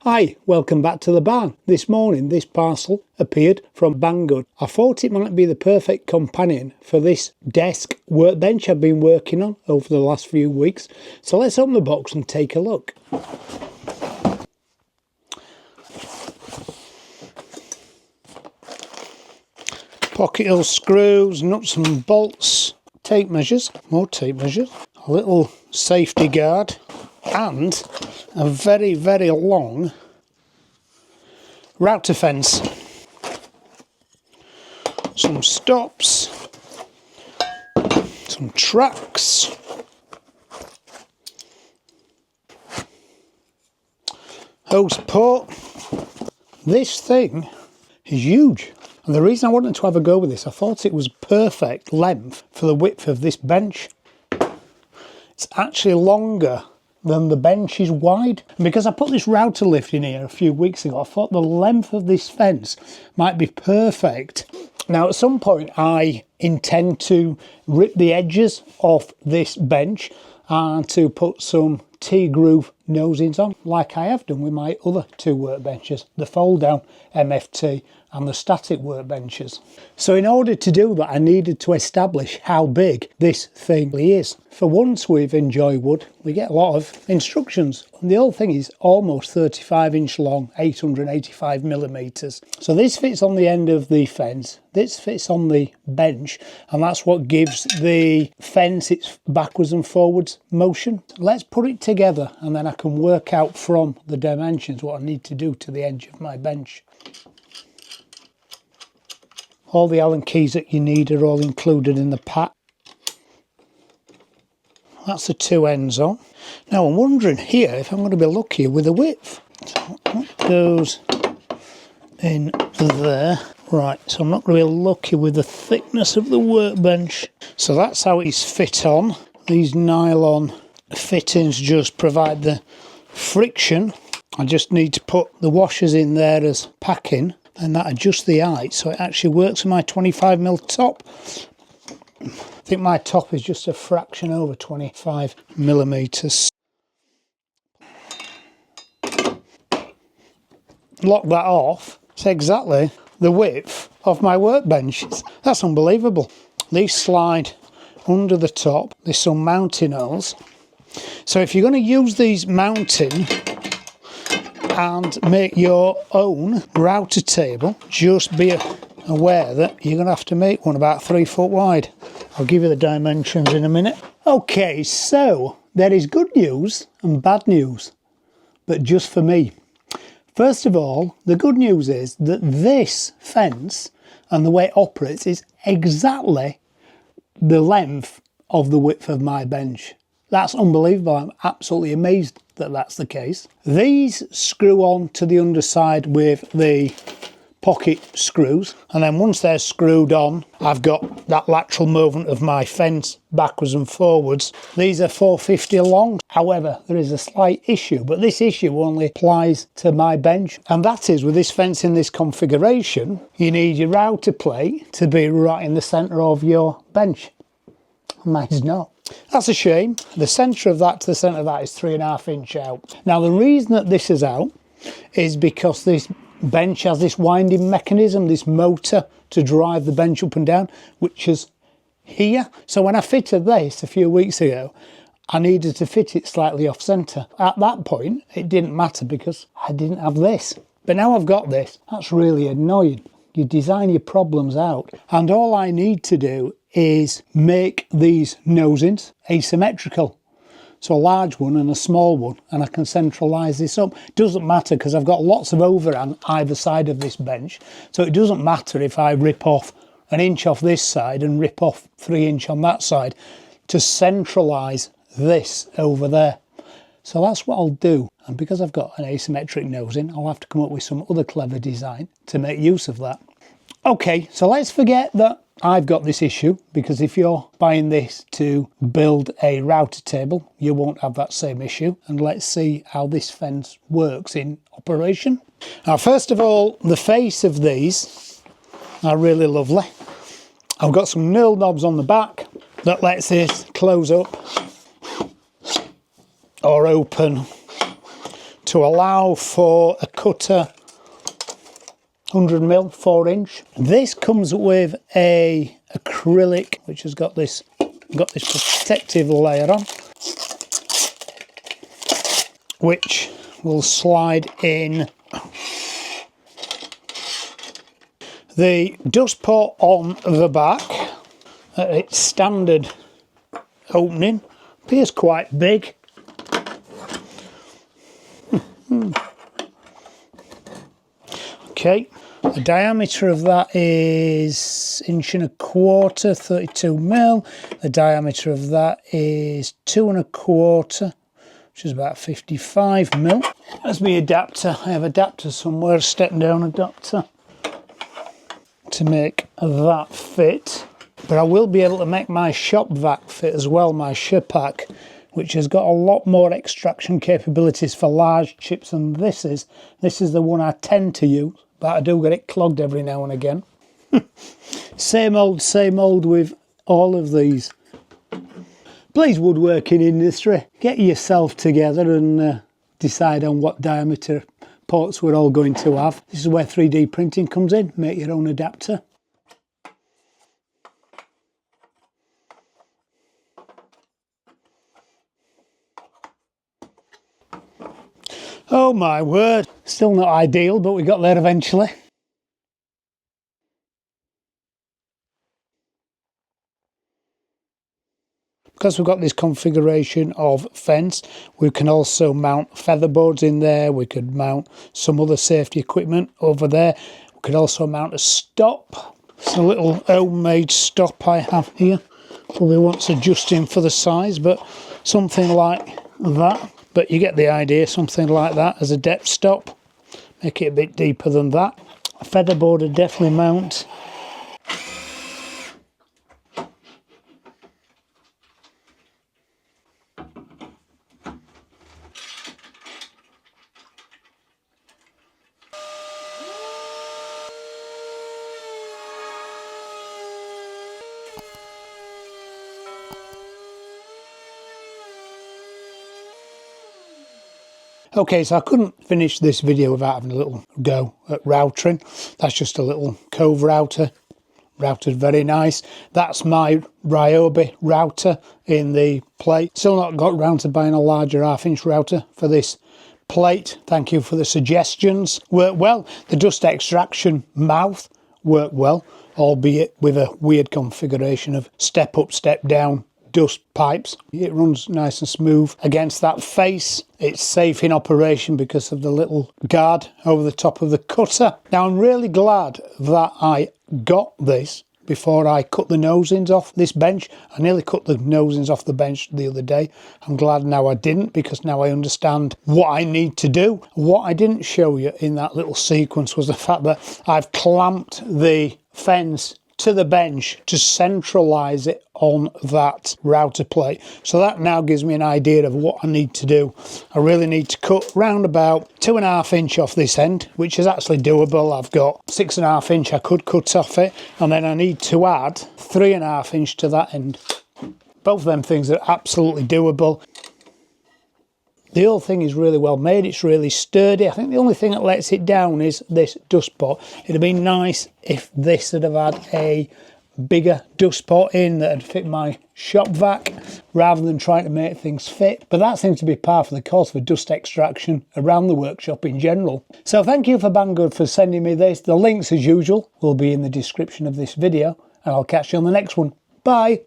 Hi, welcome back to the barn. This morning this parcel appeared from Banggood. I thought it might be the perfect companion for this desk workbench I've been working on over the last few weeks. So let's open the box and take a look. Pocket hole screws, nuts and bolts, tape measures, more tape measures, a little safety guard and a very long router fence. Some stops, some tracks, hose port. This thing is huge. And the reason I wanted to have a go with this, I thought it was perfect length for the width of this bench. It's actually longer than the bench is wide. And because I put this router lift in here a few weeks ago, I thought the length of this fence might be perfect. Now at some point I intend to rip the edges off this bench and to put some T-groove nosings on, like I have done with my other two workbenches, the fold down MFT and the static workbenches. So in order to do that, I needed to establish how big this thing is. For once with Enjoywood, we get a lot of instructions. And the whole thing is almost 35-inch long, 885 millimeters. So this fits on the end of the fence, this fits on the bench, and that's what gives the fence its backwards and forwards motion. Let's put it together and then I can work out from the dimensions what I need to do to the edge of my bench. All the Allen keys that you need are all included in the pack. That's the two ends on. Now I'm wondering here if I'm going to be lucky with the width. So that goes in there. Right, so I'm not going to be lucky with the thickness of the workbench. So that's how it's fit on. These nylon fittings just provide the friction. I just need to put the washers in there as packing, and that adjusts the height so it actually works for my 25mm top. I think my top is just a fraction over 25mm. Lock that off. It's exactly the width of my workbenches. That's unbelievable. These slide under the top. There's some mounting holes. So if you're going to use these mounting and make your own router table, just be aware that you're going to have to make one about 3 foot wide. I'll give you the dimensions in a minute. Okay, so there is good news and bad news, but just for me. First of all, the good news is that this fence and the way it operates is exactly the length of the width of my bench. That's unbelievable. I'm absolutely amazed that that's the case. These screw on to the underside with the pocket screws, and then once they're screwed on, I've got that lateral movement of my fence backwards and forwards. These are 450 long. However, there is a slight issue, but this issue only applies to my bench, and that is with this fence in this configuration, you need your router plate to be right in the centre of your bench. Mine's not. That's a shame. The centre of that to the centre of that is 3.5 inch out. Now the reason that this is out is because this bench has this winding mechanism, this motor to drive the bench up and down, which is here. So when I fitted this a few weeks ago, I needed to fit it slightly off centre. At that point, it didn't matter because I didn't have this. But now I've got this. That's really annoying. You design your problems out, and all I need to do is make these nosings asymmetrical. So a large one and a small one, and I can centralise this up. It doesn't matter because I've got lots of overhang either side of this bench, so it doesn't matter if I rip off 1 inch off this side and rip off 3 inch on that side to centralise this over there. So that's what I'll do, and because I've got an asymmetric nosing, I'll have to come up with some other clever design to make use of that. Okay, so let's forget that I've got this issue, because if you're buying this to build a router table, you won't have that same issue. And let's see how this fence works in operation. Now, first of all, the face of these are really lovely. I've got some knurled knobs on the back that lets this close up or open to allow for a cutter 100mm 4-inch. This comes with a acrylic which has got this protective layer on, which will slide in. The dust pot on the back at its standard opening appears quite big. Okay, the diameter of that is 1.25 inches, 32mm. The diameter of that is 2.25 inches, which is about 55mm. That's my adapter. I have adapters somewhere, a step down adapter to make that fit. But I will be able to make my shop vac fit as well, my Shapack, which has got a lot more extraction capabilities for large chips than this is. This is the one I tend to use, but I do get it clogged every now and again. Same old with all of these. Please, woodworking industry, get yourself together and decide on what diameter ports we're all going to have. This is where 3D printing comes in. Make your own adapter. Oh my word, still not ideal, but we got there eventually. Because we've got this configuration of fence, we can also mount featherboards in there. We could mount some other safety equipment over there. We could also mount a stop. It's a little homemade stop I have here. Probably wants adjusting for the size, but something like that. But you get the idea, something like that as a depth stop. Make it a bit deeper than that. A featherboard would definitely mount. Okay, so I couldn't finish this video without having a little go at routering. That's just a little cove router. Routed very nice. That's my Ryobi router in the plate. Still not got round to buying a larger 1/2-inch router for this plate. Thank you for the suggestions. Worked well. The dust extraction mouth worked well, albeit with a weird configuration of step up, step down dust pipes. It runs nice and smooth against that face. It's safe in operation because of the little guard over the top of the cutter. Now I'm really glad that I got this before I cut the nosings off this bench. I nearly cut the nosings off the bench the other day. I'm glad now I didn't, because now I understand what I need to do. What I didn't show you in that little sequence was the fact that I've clamped the fence to the bench to centralise it on that router plate. So that now gives me an idea of what I need to do. I really need to cut round about 2.5 inch off this end, which is actually doable. I've got 6.5 inch I could cut off it, and then I need to add 3.5 inch to that end. Both of them things are absolutely doable. The whole thing is really well made. It's really sturdy. I think the only thing that lets it down is this dust pot. It'd have been nice if this had have had a bigger dust pot in that had fit my shop vac, rather than trying to make things fit. But that seems to be par for the course for dust extraction around the workshop in general. So thank you for Banggood for sending me this. The links, as usual, will be in the description of this video, and I'll catch you on the next one. Bye.